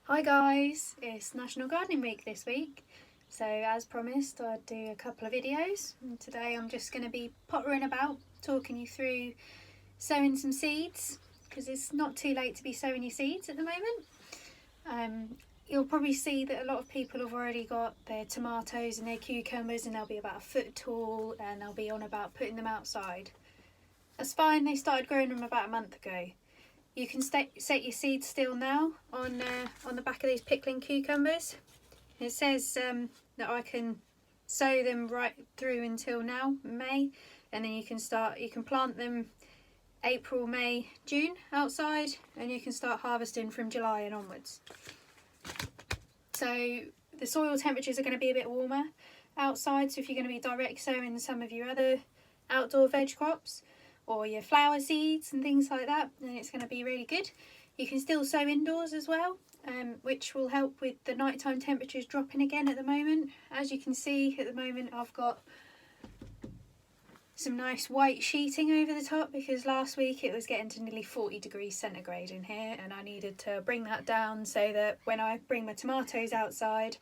Hi guys, it's National Gardening Week this week, so as promised I'd do a couple of videos, and today I'm just going to be pottering about talking you through sowing some seeds, because it's not too late to be sowing your seeds at the moment. You'll probably see that a lot of people have already got their tomatoes and their cucumbers, and they'll be about a foot tall, and they'll be on about putting them outside. That's fine, they started growing them about a month ago. You can set your seeds still now on the back of these pickling cucumbers. It says that I can sow them right through until now, May, and then you can plant them April, May, June outside, and you can start harvesting from July and onwards. So the soil temperatures are going to be a bit warmer outside, so if you're going to be direct sowing some of your other outdoor veg crops, or your flower seeds and things like that, then it's going to be really good. You can still sow indoors as well, which will help with the nighttime temperatures dropping again at the moment. As you can see at the moment, I've got some nice white sheeting over the top, because last week it was getting to nearly 40 degrees centigrade in here, and I needed to bring that down so that when I bring my tomatoes outside,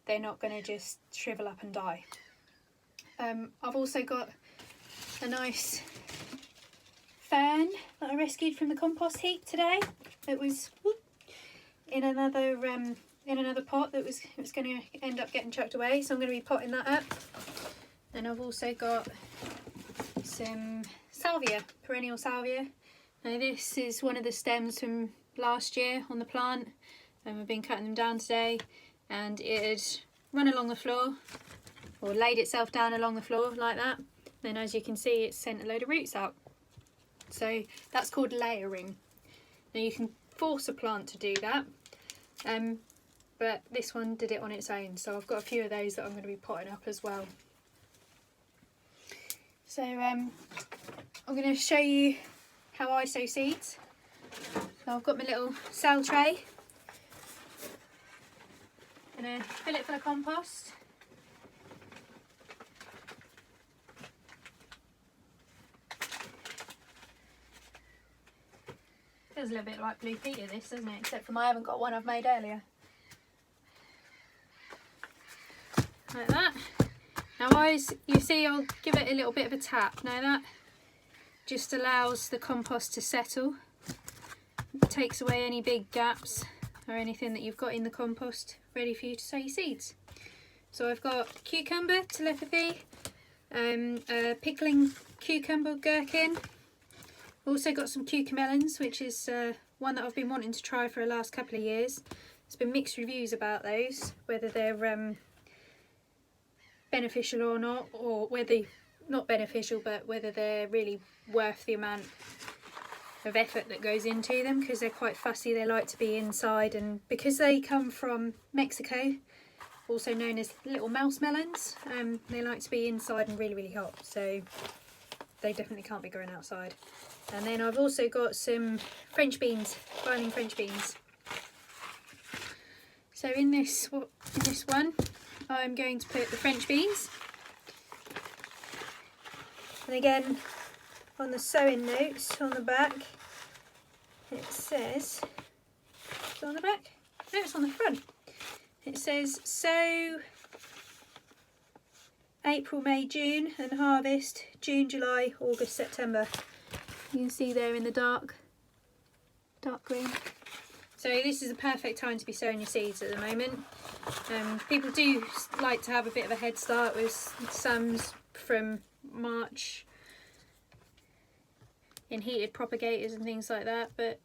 they're not going to just shrivel up and die. I've also got a nice fern that I rescued from the compost heap today. It was in another pot that was going to end up getting chucked away, so I'm going to be potting that up. And I've also got some salvia, perennial salvia. Now this is one of the stems from last year on the plant, and we've been cutting them down today, and it had run along the floor, or laid itself down along the floor like that. Then as you can see, it's sent a load of roots out. So that's called layering. Now you can force a plant to do that, but this one did it on its own, so I've got a few of those that I'm going to be potting up as well. So I'm going to show you how I sow seeds. So I've got my little cell tray. I'm going to fill it full of compost. Feels a little bit like Blue Peter this, doesn't it? Except for I haven't got one I've made earlier. Like that. Now you see I'll give it a little bit of a tap. Now that just allows the compost to settle. It takes away any big gaps or anything that you've got in the compost ready for you to sow your seeds. So I've got cucumber, telepathy, a pickling cucumber gherkin. Also got some cucamelons, which is one that I've been wanting to try for the last couple of years. There's been mixed reviews about those, whether they're beneficial or not, or whether not beneficial, but whether they're really worth the amount of effort that goes into them, because they're quite fussy. They like to be inside, and because they come from Mexico, also known as little mouse melons, they like to be inside and really, really hot, so they definitely can't be growing outside. And then I've also got some French beans, boiling French beans. So in this one, I'm going to put the French beans. And again, on the sowing notes on the back, it says, is it on the back? No, it's on the front. It says sow April, May, June, and harvest June, July, August, September. You can see there in the dark green. So this is a perfect time to be sowing your seeds at the moment. People do like to have a bit of a head start with some from March in heated propagators and things like that, but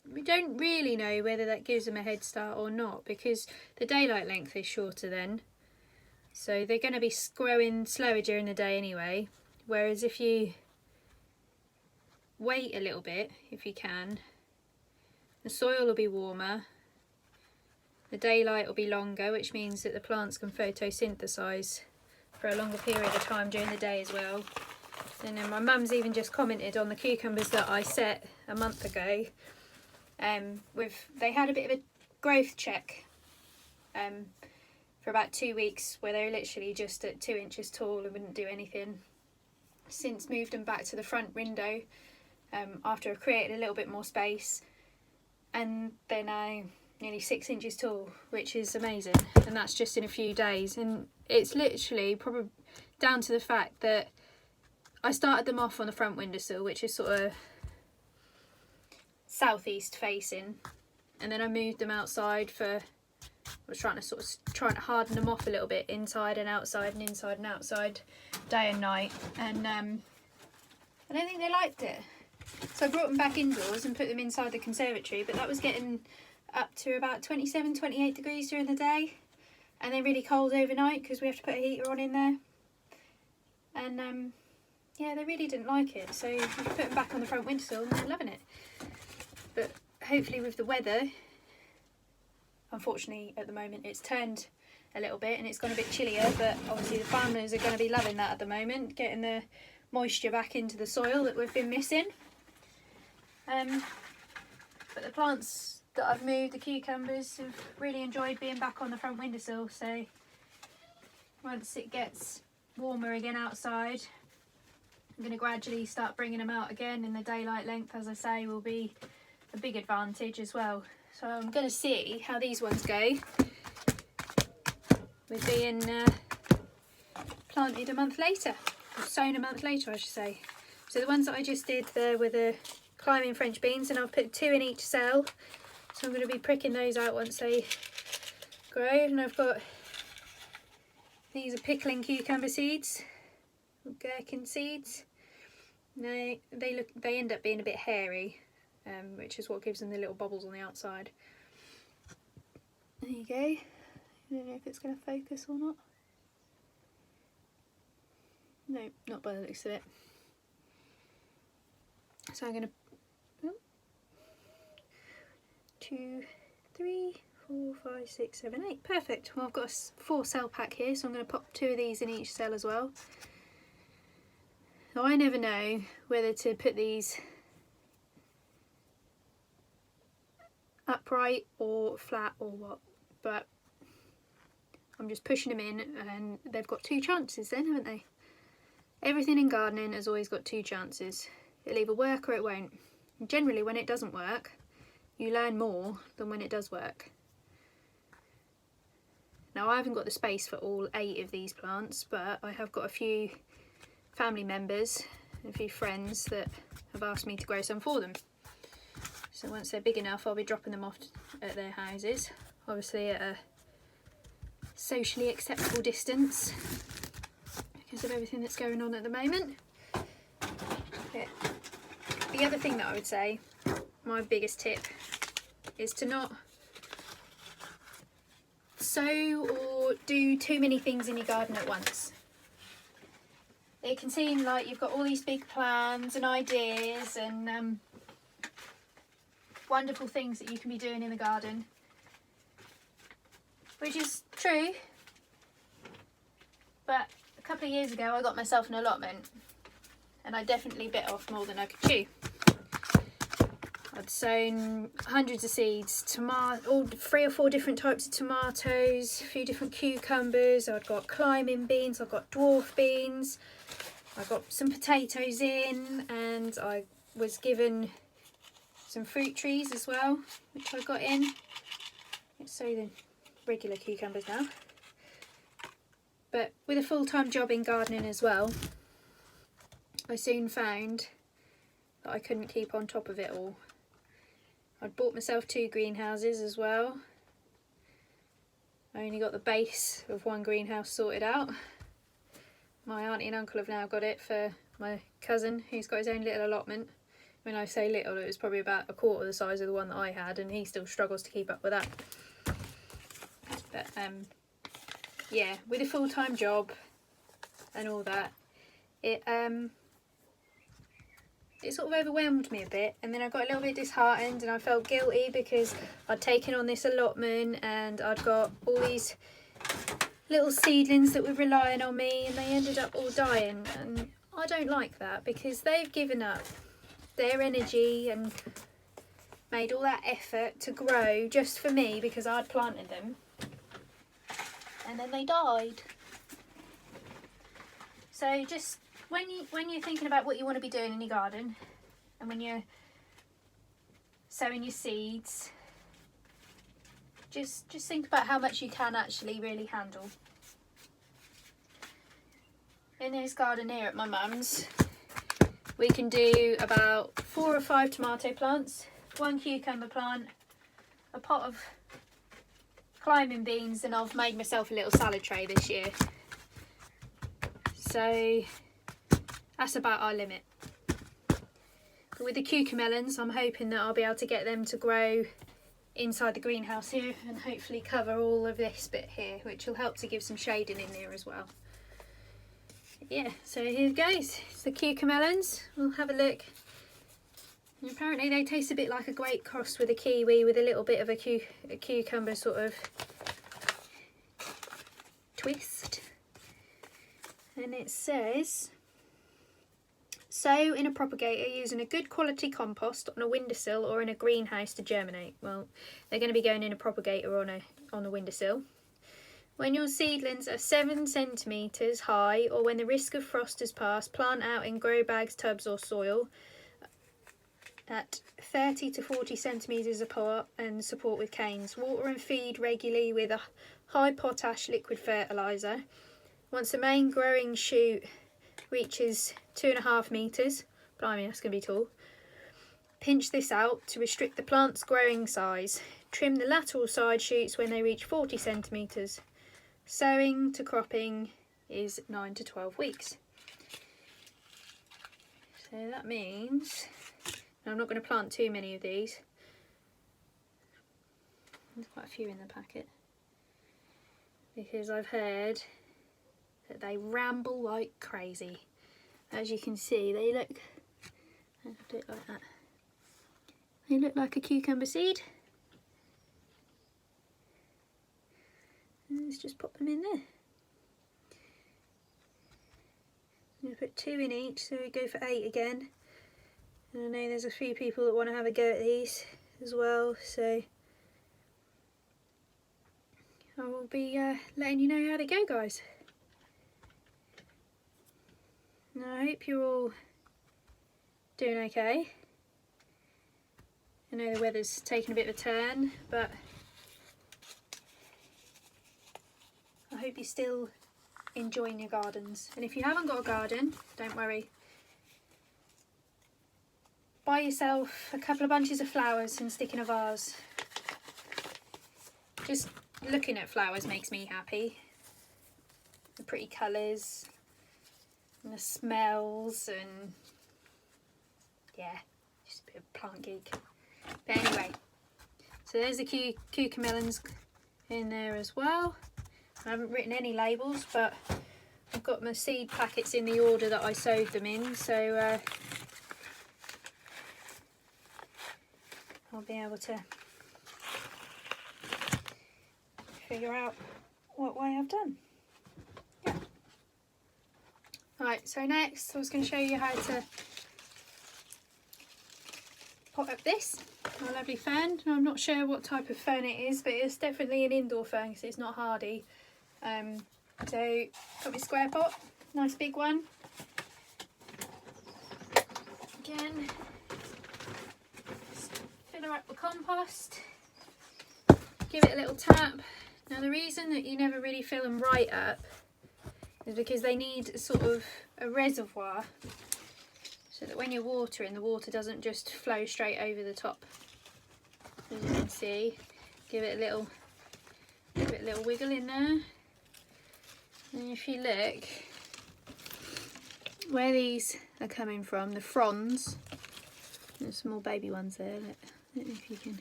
we don't really know whether that gives them a head start or not, because the daylight length is shorter then. So they're going to be growing slower during the day anyway, whereas if you wait a little bit, if you can, the soil will be warmer, the daylight will be longer, which means that the plants can photosynthesize for a longer period of time during the day as well. And then my mum's even just commented on the cucumbers that I set a month ago. They had a bit of a growth check for about 2 weeks, where they were literally just at 2 inches tall and wouldn't do anything. Since moved them back to the front window after I've created a little bit more space, and they're now nearly 6 inches tall, which is amazing, and that's just in a few days. And it's literally probably down to the fact that I started them off on the front windowsill, which is sort of southeast facing, and then I moved them outside for, I was trying to harden them off a little bit, inside and outside and inside and outside, day and night, and I don't think they liked it. So I brought them back indoors and put them inside the conservatory, but that was getting up to about 27, 28 degrees during the day, and they're really cold overnight because we have to put a heater on in there. And yeah, they really didn't like it, so we put them back on the front windowsill and they're loving it. But hopefully with the weather, unfortunately at the moment it's turned a little bit and it's gone a bit chillier, but obviously the farmers are going to be loving that at the moment, getting the moisture back into the soil that we've been missing. But the plants that I've moved, the cucumbers, have really enjoyed being back on the front windowsill, so once it gets warmer again outside, I'm going to gradually start bringing them out again, and the daylight length, as I say, will be a big advantage as well. So I'm going to see how these ones go with being planted a month later, or sown a month later I should say. So the ones that I just did there were the climbing French beans, and I've put 2 in each cell, so I'm going to be pricking those out once they grow. And I've got, these are pickling cucumber seeds, gherkin seeds. They end up being a bit hairy, which is what gives them the little bubbles on the outside. There you go. I don't know if it's going to focus or not. No, not by the looks of it. So I'm going to 2, 3, 4, 5, 6, 7, 8. Perfect. Well, I've got a 4 cell pack here, so I'm going to pop 2 of these in each cell as well. Now I never know whether to put these upright or flat or what, but I'm just pushing them in, and they've got 2 chances then, haven't they? Everything in gardening has always got 2 chances. It'll either work or it won't. And generally when it doesn't work, you learn more than when it does work. Now I haven't got the space for all 8 of these plants, but I have got a few family members and a few friends that have asked me to grow some for them. So once they're big enough, I'll be dropping them off at their houses, obviously at a socially acceptable distance because of everything that's going on at the moment. Yeah. The other thing that I would say, my biggest tip, is to not sow or do too many things in your garden at once. It can seem like you've got all these big plans and ideas and wonderful things that you can be doing in the garden, which is true, but a couple of years ago I got myself an allotment and I definitely bit off more than I could chew. I'd sown hundreds of seeds, all 3 or 4 different types of tomatoes, a few different cucumbers, I'd got climbing beans, I've got dwarf beans, I got some potatoes in, and I was given some fruit trees as well, which I got in. Let's sow the regular cucumbers now. But with a full-time job in gardening as well, I soon found that I couldn't keep on top of it all. I'd bought myself 2 greenhouses as well. I only got the base of 1 greenhouse sorted out. My auntie and uncle have now got it for my cousin, who's got his own little allotment. When I say little, it was probably about a quarter the size of the one that I had, and he still struggles to keep up with that. But yeah, with a full-time job and all that, it sort of overwhelmed me a bit, and then I got a little bit disheartened and I felt guilty because I'd taken on this allotment and I'd got all these little seedlings that were relying on me, and they ended up all dying, and I don't like that because they've given up their energy and made all that effort to grow just for me because I'd planted them, and then they died. So just when you're thinking about what you want to be doing in your garden, and when you're sowing your seeds, just think about how much you can actually really handle. In this garden here at my mum's, we can do about 4 or 5 tomato plants, 1 cucumber plant, a pot of climbing beans, and I've made myself a little salad tray this year. So that's about our limit. But with the cucamelons, I'm hoping that I'll be able to get them to grow inside the greenhouse here and hopefully cover all of this bit here, which will help to give some shading in there as well. Yeah, so here it goes. It's the cucamelons. We'll have a look. And apparently they taste a bit like a grape crossed with a kiwi, with a little bit of a cucumber sort of twist. And it says, sow in a propagator using a good quality compost on a windowsill or in a greenhouse to germinate. Well, they're going to be going in a propagator on a windowsill. When your seedlings are 7 centimetres high, or when the risk of frost has passed, plant out in grow bags, tubs or soil at 30 to 40 centimetres apart and support with canes. Water and feed regularly with a high potash liquid fertiliser. Once the main growing shoot reaches 2.5 metres, blimey, that's going to be tall, pinch this out to restrict the plant's growing size. Trim the lateral side shoots when they reach 40 centimetres. Sowing to cropping is 9 to 12 weeks. So that means, I'm not going to plant too many of these. There's quite a few in the packet. Because I've heard that they ramble like crazy. As you can see, they look, I'll do it like that. They look like a cucumber seed. Let's just pop them in there. I'm going to put 2 in each, so we go for 8 again. And I know there's a few people that want to have a go at these as well, so I will be letting you know how they go, guys. Now, I hope you're all doing okay. I know the weather's taken a bit of a turn, but I hope you're still enjoying your gardens. And if you haven't got a garden, don't worry. Buy yourself a couple of bunches of flowers and stick in a vase. Just looking at flowers makes me happy. The pretty colours and the smells, and yeah, just a bit of plant geek. But anyway, so there's the cucamelons in there as well. I haven't written any labels, but I've got my seed packets in the order that I sowed them in, so I'll be able to figure out what way I've done. Yeah. Right, so next I was going to show you how to pot up this, my lovely fern. I'm not sure what type of fern it is, but it's definitely an indoor fern because it's not hardy. So got my square pot, nice big one. Again, fill her up with compost, give it a little tap. Now the reason that you never really fill them right up is because they need sort of a reservoir, so that when you're watering, the water doesn't just flow straight over the top. As you can see, give it a little wiggle in there. And if you look where these are coming from, the fronds, there's small baby ones there. Look. I don't know if you can.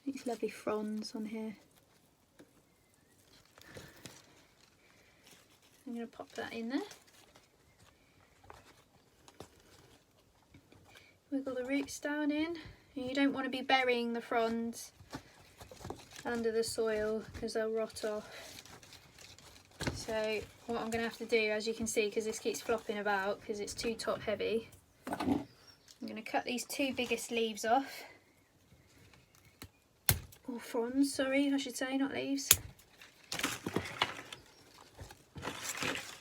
These lovely fronds on here. I'm going to pop that in there. Wiggle the roots down in. And you don't want to be burying the fronds under the soil because they'll rot off. So what I'm going to have to do, as you can see, because this keeps flopping about because it's too top heavy, I'm going to cut these 2 biggest leaves off. Or fronds, sorry, I should say, not leaves.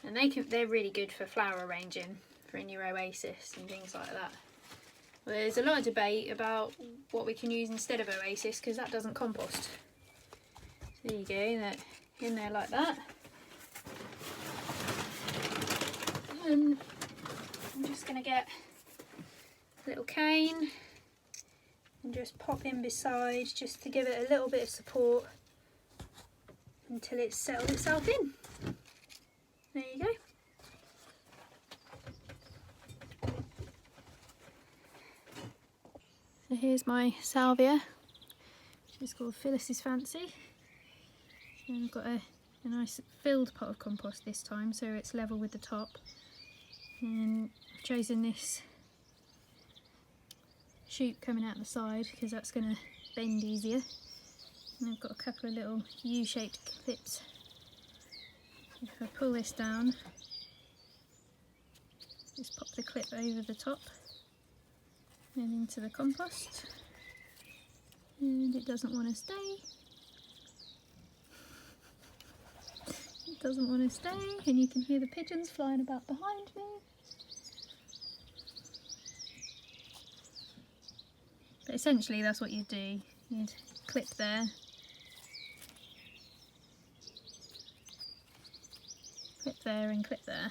And they're really good for flower arranging, for in your oasis and things like that. Well, there's a lot of debate about what we can use instead of oasis because that doesn't compost. There you go, that in there like that. And I'm just going to get a little cane and just pop in beside, just to give it a little bit of support until it's settled itself in. There you go. So here's my salvia, which is called Phyllis's Fancy. And I've got a nice filled pot of compost this time, so it's level with the top. And I've chosen this shoot coming out the side because that's going to bend easier. And I've got a couple of little U-shaped clips. If I pull this down, just pop the clip over the top and into the compost. And it doesn't want to stay. It doesn't want to stay, and you can hear the pigeons flying about behind me. But essentially that's what you'd do. You'd clip there, and clip there.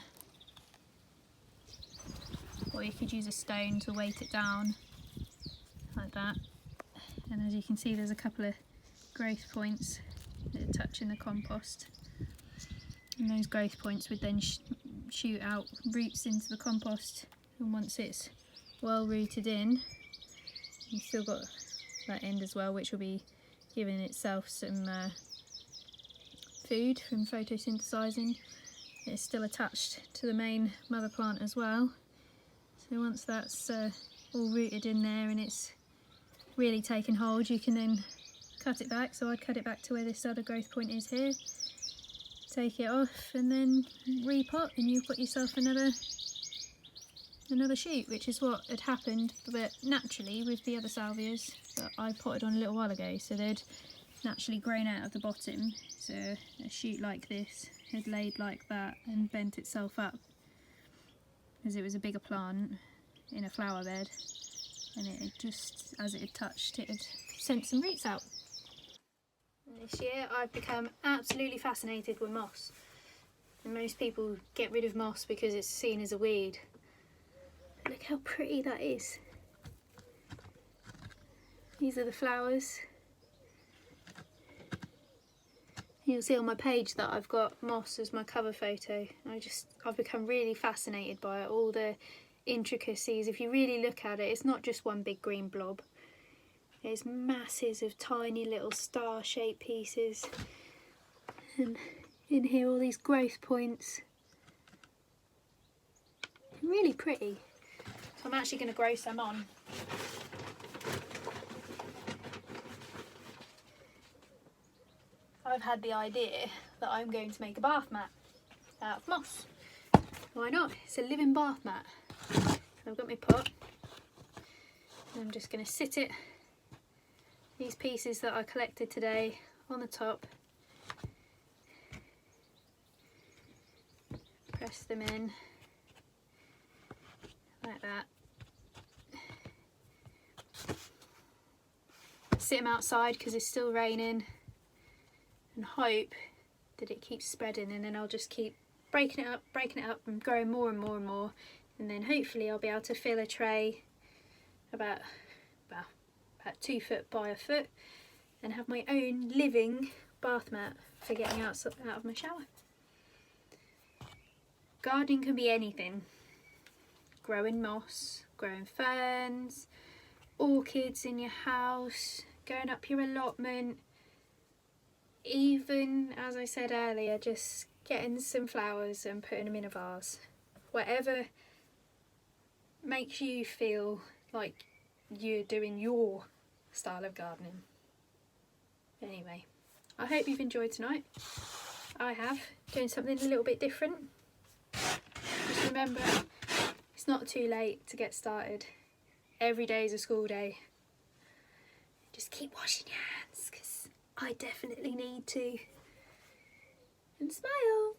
Or you could use a stone to weight it down, like that. And as you can see, there's a couple of growth points that are touching the compost. And those growth points would then shoot out roots into the compost. And once it's well rooted in, you've still got that end as well, which will be giving itself some food from photosynthesizing. It's still attached to the main mother plant as well. So once that's all rooted in there and it's really taken hold, you can then cut it back. So I'd cut it back to where this other growth point is here, take it off and then repot, and you've got yourself another shoot, which is what had happened but naturally with the other salvias that I potted on a little while ago. So they'd naturally grown out of the bottom, so a shoot like this had laid like that and bent itself up as it was a bigger plant in a flower bed, and it had just, as it had touched, it had sent some roots out. This year I've become absolutely fascinated with moss, and most people get rid of moss because it's seen as a weed. But look how pretty that is. These are the flowers. You'll see on my page that I've got moss as my cover photo. I've become really fascinated by it, all the intricacies. If you really look at it, it's not just one big green blob. There's masses of tiny little star-shaped pieces, and in here all these growth points. Really pretty. So I'm actually going to grow some on. I've had the idea that I'm going to make a bath mat out of moss. Why not? It's a living bath mat. So I've got my pot, and I'm just going to sit it, these pieces that I collected today, on the top. Press them in like that. Sit them outside because it's still raining, and hope that it keeps spreading, and then I'll just keep breaking it up and growing more and more and more, and then hopefully I'll be able to fill a tray about 2 foot by a foot and have my own living bath mat for getting out of my shower. Gardening can be anything. Growing moss, growing ferns, orchids in your house, going up your allotment, even, as I said earlier, just getting some flowers and putting them in a vase. Whatever makes you feel like you're doing your style of gardening. Anyway, I hope you've enjoyed tonight. I have, doing something a little bit different. Just remember, it's not too late to get started. Every day is a school day. Just keep washing your hands, because I definitely need to. And smile.